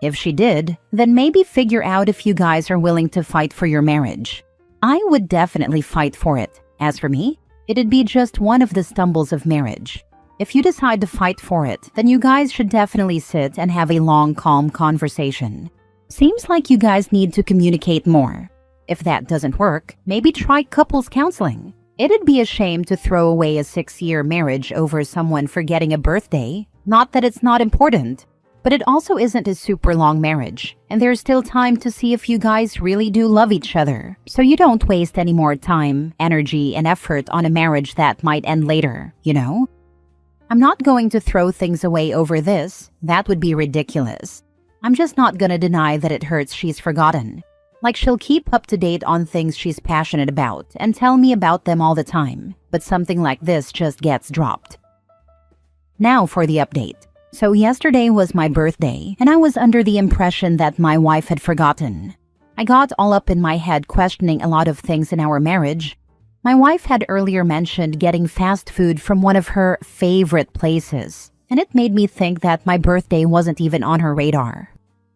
Speaker 1: If she did, then maybe figure out if you guys are willing to fight for your marriage. I would definitely fight for it. As for me, it'd be just one of the stumbles of marriage. If you decide to fight for it, then you guys should definitely sit and have a long, calm conversation. Seems like you guys need to communicate more. If that doesn't work, maybe try couples counseling. It'd be a shame to throw away a 6-year marriage over someone forgetting a birthday. Not that it's not important, but it also isn't a super long marriage, and there's still time to see if you guys really do love each other, so you don't waste any more time, energy, and effort on a marriage that might end later, you know? I'm not going to throw things away over this. That would be ridiculous. I'm just not gonna deny that it hurts she's forgotten. Like, she'll keep up to date on things she's passionate about and tell me about them all the time, but something like this just gets dropped. Now for the update. So yesterday was my birthday, and I was under the impression that my wife had forgotten. I got all up in my head questioning a lot of things in our marriage. My wife had earlier mentioned getting fast food from one of her favorite places, and it made me think that my birthday wasn't even on her radar.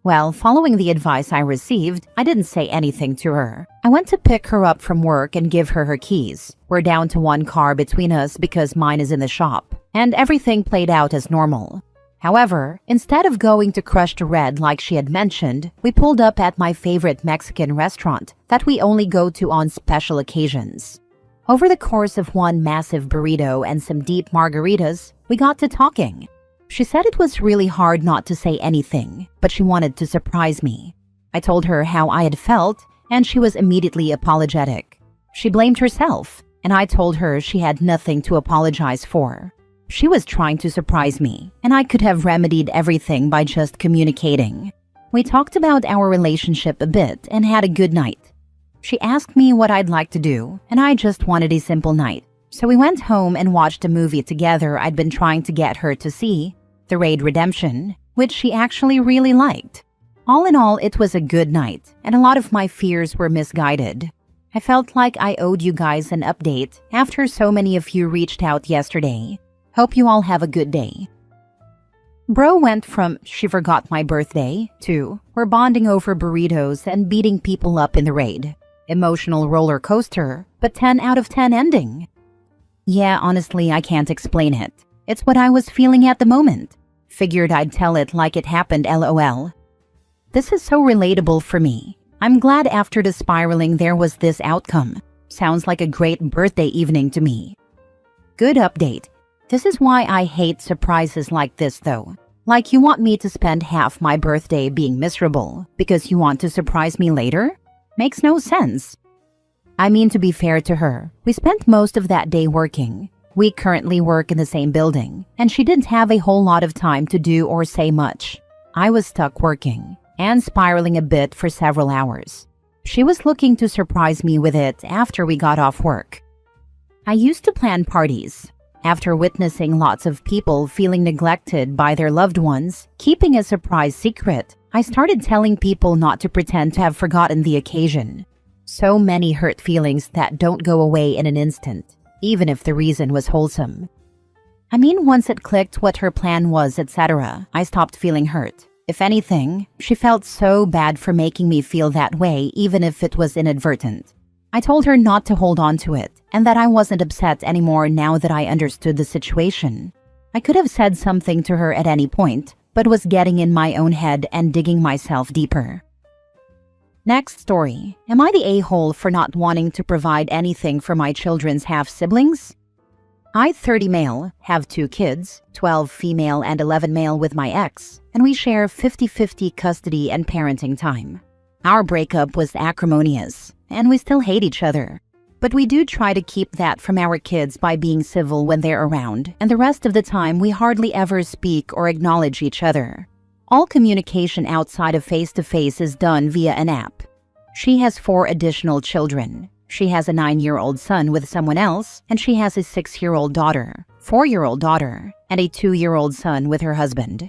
Speaker 1: Well, following the advice I received, I didn't say anything to her. I went to pick her up from work and give her her keys. We're down to one car between us because mine is in the shop, and everything played out as normal. However, instead of going to Crushed Red like she had mentioned, we pulled up at my favorite Mexican restaurant that we only go to on special occasions. Over the course of one massive burrito and some deep margaritas, we got to talking. She said it was really hard not to say anything, but she wanted to surprise me. I told her how I had felt, and she was immediately apologetic. She blamed herself, and I told her she had nothing to apologize for. She was trying to surprise me, and I could have remedied everything by just communicating. We talked about our relationship a bit and had a good night. She asked me what I'd like to do, and I just wanted a simple night. So we went home and watched a movie together I'd been trying to get her to see, The Raid Redemption, which she actually really liked. All in all, it was a good night, and a lot of my fears were misguided. I felt like I owed you guys an update after so many of you reached out yesterday. Hope you all have a good day. Bro went from she forgot my birthday to we're bonding over burritos and beating people up in the raid. Emotional roller coaster, but 10 out of 10 ending. Yeah, honestly, I can't explain it. It's what I was feeling at the moment. Figured I'd tell it like it happened, lol. This is so relatable for me. I'm glad after the spiraling there was this outcome. Sounds like a great birthday evening to me. Good update. This is why I hate surprises like this though. Like, you want me to spend half my birthday being miserable because you want to surprise me later? Makes no sense. I mean, to be fair to her, we spent most of that day working. We currently work in the same building, and she didn't have a whole lot of time to do or say much. I was stuck working and spiraling a bit for several hours. She was looking to surprise me with it after we got off work. I used to plan parties. After witnessing lots of people feeling neglected by their loved ones, keeping a surprise secret, I started telling people not to pretend to have forgotten the occasion. So many hurt feelings that don't go away in an instant, even if the reason was wholesome. I mean, once it clicked what her plan was, etc., I stopped feeling hurt. If anything, she felt so bad for making me feel that way, even if it was inadvertent. I told her not to hold on to it and that I wasn't upset anymore now that I understood the situation. I could have said something to her at any point, but was getting in my own head and digging myself deeper. Next story. Am I the a-hole for not wanting to provide anything for my children's half-siblings? I, 30 male, have 2 kids, 12 female and 11 male with my ex, and we share 50-50 custody and parenting time. Our breakup was acrimonious, and we still hate each other. But we do try to keep that from our kids by being civil when they're around, and the rest of the time we hardly ever speak or acknowledge each other. All communication outside of face-to-face is done via an app. She has 4 additional children. She has a 9-year-old son with someone else, and she has a 6-year-old daughter, 4-year-old daughter, and a 2-year-old son with her husband.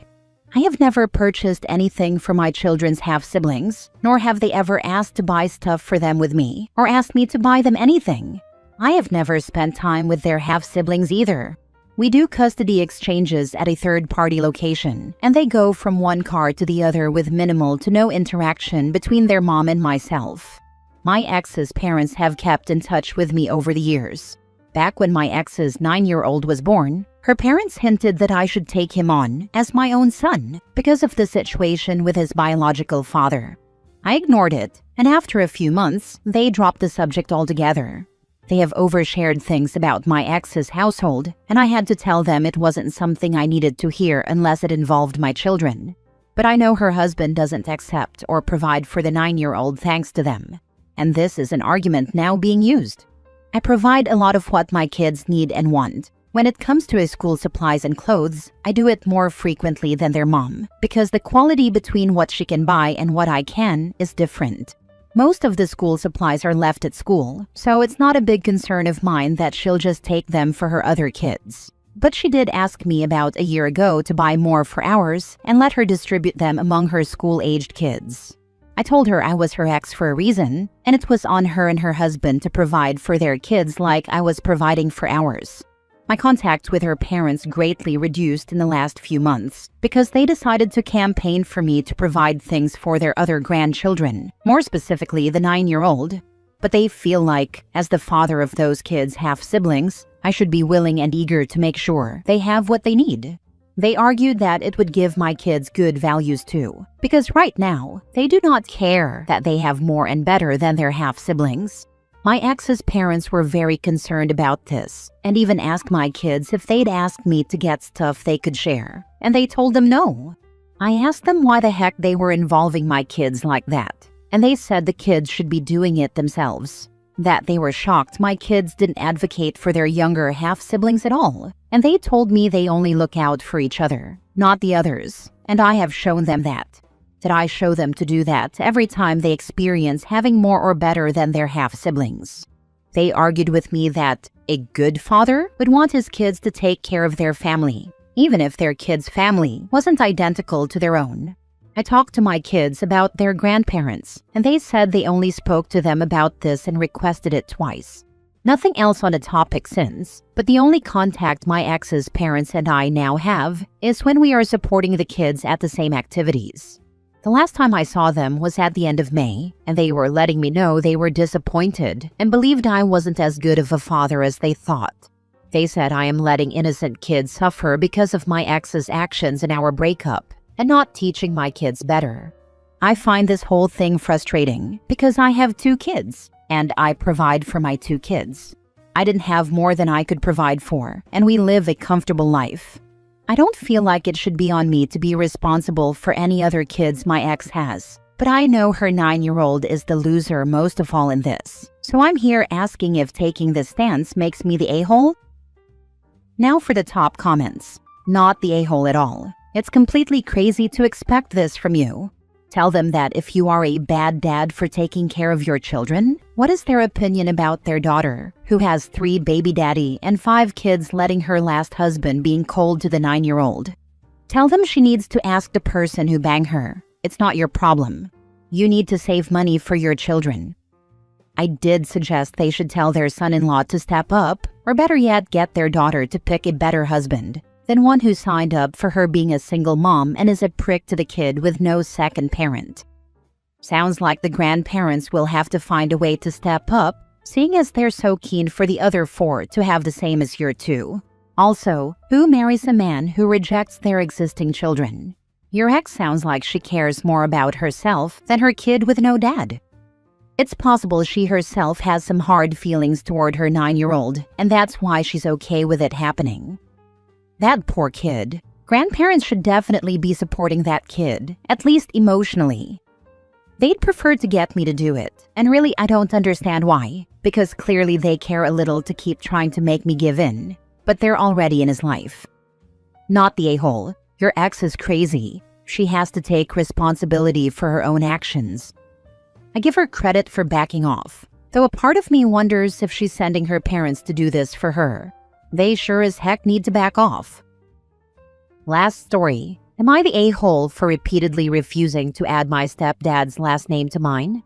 Speaker 1: I have never purchased anything for my children's half-siblings, nor have they ever asked to buy stuff for them with me, or asked me to buy them anything. I have never spent time with their half-siblings either. We do custody exchanges at a third-party location, and they go from one car to the other with minimal to no interaction between their mom and myself. My ex's parents have kept in touch with me over the years. Back when my ex's 9-year-old was born, her parents hinted that I should take him on as my own son because of the situation with his biological father. I ignored it, and after a few months, they dropped the subject altogether. They have overshared things about my ex's household, and I had to tell them it wasn't something I needed to hear unless it involved my children. But I know her husband doesn't accept or provide for the 9-year-old thanks to them. And this is an argument now being used. I provide a lot of what my kids need and want. When it comes to school supplies and clothes, I do it more frequently than their mom, because the quality between what she can buy and what I can is different. Most of the school supplies are left at school, so it's not a big concern of mine that she'll just take them for her other kids. But she did ask me about a year ago to buy more for ours and let her distribute them among her school-aged kids. I told her I was her ex for a reason, and it was on her and her husband to provide for their kids like I was providing for ours. My contact with her parents greatly reduced in the last few months because they decided to campaign for me to provide things for their other grandchildren, more specifically the 9-year-old. But they feel like, as the father of those kids' half-siblings, I should be willing and eager to make sure they have what they need. They argued that it would give my kids good values too, because right now, they do not care that they have more and better than their half-siblings. My ex's parents were very concerned about this, and even asked my kids if they'd asked me to get stuff they could share, and they told them no. I asked them why the heck they were involving my kids like that, and they said the kids should be doing it themselves. That they were shocked my kids didn't advocate for their younger half-siblings at all, and they told me they only look out for each other, not the others, and I have shown them that I show them to do that every time they experience having more or better than their half-siblings. They argued with me that a good father would want his kids to take care of their family, even if their kids' family wasn't identical to their own. I talked to my kids about their grandparents, and they said they only spoke to them about this and requested it twice. Nothing else on the topic since, but the only contact my ex's parents and I now have is when we are supporting the kids at the same activities. The last time I saw them was at the end of May, and they were letting me know they were disappointed and believed I wasn't as good of a father as they thought. They said I am letting innocent kids suffer because of my ex's actions in our breakup and not teaching my kids better. I find this whole thing frustrating because I have 2 kids, and I provide for my 2 kids. I didn't have more than I could provide for, and we live a comfortable life. I don't feel like it should be on me to be responsible for any other kids my ex has, but I know her 9-year-old is the loser most of all in this. So I'm here asking if taking this stance makes me the a-hole? Now for the top comments. Not the a-hole at all. It's completely crazy to expect this from you. Tell them that if you are a bad dad for taking care of your children, what is their opinion about their daughter, who has 3 baby daddy and 5 kids letting her last husband being cold to the 9-year-old? Tell them she needs to ask the person who banged her. It's not your problem. You need to save money for your children. I did suggest they should tell their son-in-law to step up, or better yet, get their daughter to pick a better husband than one who signed up for her being a single mom and is a prick to the kid with no second parent. Sounds like the grandparents will have to find a way to step up seeing as they're so keen for the other 4 to have the same as your 2. Also, who marries a man who rejects their existing children? Your ex sounds like she cares more about herself than her kid with no dad. It's possible she herself has some hard feelings toward her 9-year-old, and that's why she's okay with it happening. That poor kid. Grandparents should definitely be supporting that kid, at least emotionally. They'd prefer to get me to do it, and really I don't understand why, because clearly they care a little to keep trying to make me give in, but they're already in his life. Not the a-hole. Your ex is crazy. She has to take responsibility for her own actions. I give her credit for backing off, though a part of me wonders if she's sending her parents to do this for her. They sure as heck need to back off. Last story. Am I the a-hole for repeatedly refusing to add my stepdad's last name to mine?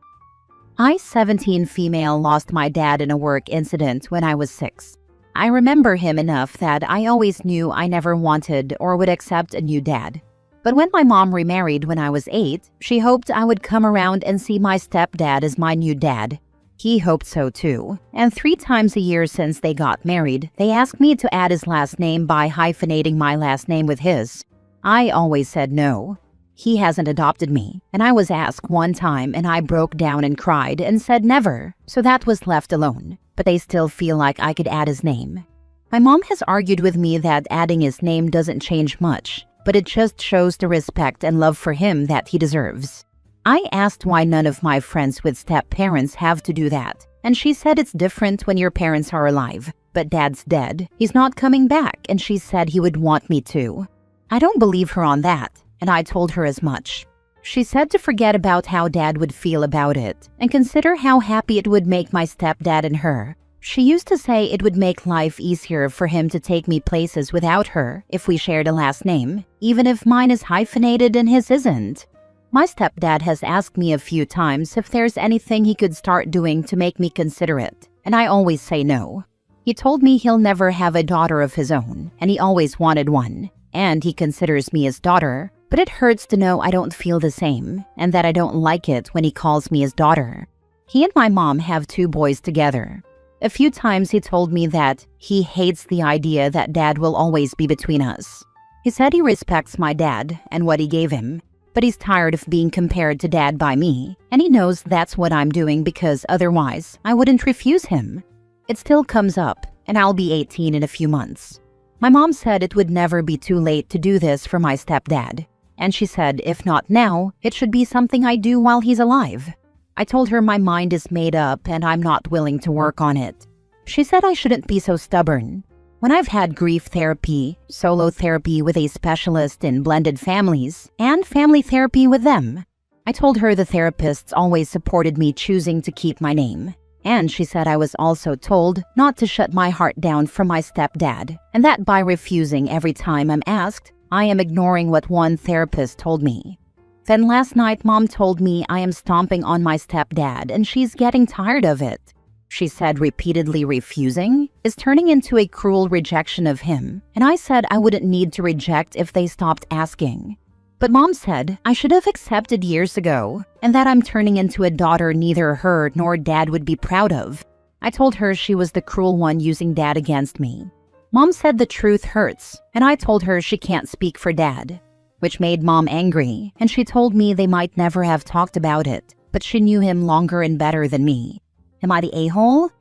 Speaker 1: I, 17 female, lost my dad in a work incident when I was 6. I remember him enough that I always knew I never wanted or would accept a new dad. But when my mom remarried when I was 8, she hoped I would come around and see my stepdad as my new dad. He hoped so too, and 3 times a year since they got married, they asked me to add his last name by hyphenating my last name with his. I always said no. He hasn't adopted me, and I was asked one time and I broke down and cried and said never, so that was left alone. But they still feel like I could add his name. My mom has argued with me that adding his name doesn't change much, but it just shows the respect and love for him that he deserves. I asked why none of my friends with step-parents have to do that, and she said it's different when your parents are alive, but dad's dead, he's not coming back, and she said he would want me to. I don't believe her on that, and I told her as much. She said to forget about how dad would feel about it, and consider how happy it would make my stepdad and her. She used to say it would make life easier for him to take me places without her if we shared a last name, even if mine is hyphenated and his isn't. My stepdad has asked me a few times if there's anything he could start doing to make me consider it, and I always say no. He told me he'll never have a daughter of his own, and he always wanted one, and he considers me his daughter, but it hurts to know I don't feel the same, and that I don't like it when he calls me his daughter. He and my mom have 2 boys together. A few times he told me that he hates the idea that dad will always be between us. He said he respects my dad and what he gave him, but he's tired of being compared to dad by me, and he knows that's what I'm doing because otherwise I wouldn't refuse him. It still comes up, and I'll be 18 in a few months. My mom said it would never be too late to do this for my stepdad, and she said if not now, it should be something I do while he's alive. I told her my mind is made up and I'm not willing to work on it. She said I shouldn't be so stubborn. When I've had grief therapy, solo therapy with a specialist in blended families, and family therapy with them, I told her the therapists always supported me choosing to keep my name. And she said I was also told not to shut my heart down for my stepdad, and that by refusing every time I'm asked, I am ignoring what one therapist told me. Then last night, Mom told me I am stomping on my stepdad and she's getting tired of it. She said repeatedly refusing is turning into a cruel rejection of him, and I said I wouldn't need to reject if they stopped asking. But Mom said I should have accepted years ago, and that I'm turning into a daughter neither her nor dad would be proud of. I told her she was the cruel one using dad against me. Mom said the truth hurts, and I told her she can't speak for dad, which made Mom angry, and she told me they might never have talked about it, but she knew him longer and better than me. Am I the a-hole?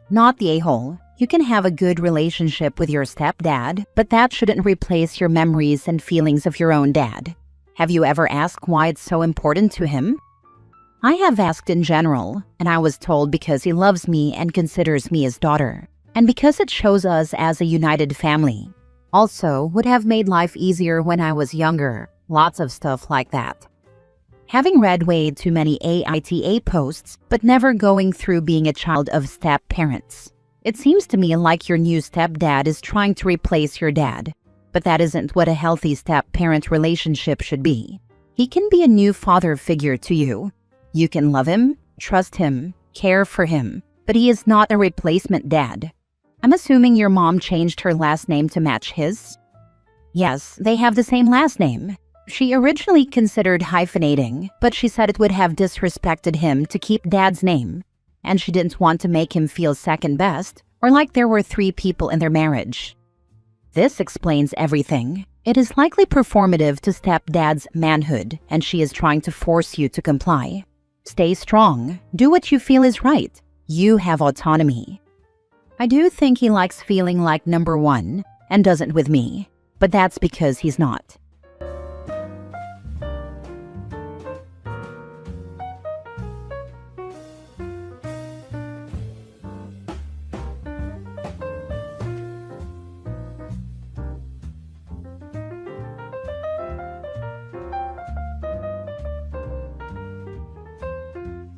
Speaker 1: Not the a-hole. You can have a good relationship with your stepdad, but that shouldn't replace your memories and feelings of your own dad. Have you ever asked why it's so important to him? I have asked in general, and I was told because he loves me and considers me his daughter, and because it shows us as a united family. Also, would have made life easier when I was younger. Lots of stuff like that. Having read way too many AITA posts, but never going through being a child of step-parents. It seems to me like your new stepdad is trying to replace your dad, but that isn't what a healthy step-parent relationship should be. He can be a new father figure to you. You can love him, trust him, care for him, but he is not a replacement dad. I'm assuming your mom changed her last name to match his? Yes, they have the same last name. She originally considered hyphenating, but she said it would have disrespected him to keep dad's name. and she didn't want to make him feel second best or like there were 3 people in their marriage. This explains everything. It is likely performative to stepdad's manhood, and she is trying to force you to comply. Stay strong. Do what you feel is right. You have autonomy. I do think he likes feeling like number one and doesn't with me, but that's because he's not.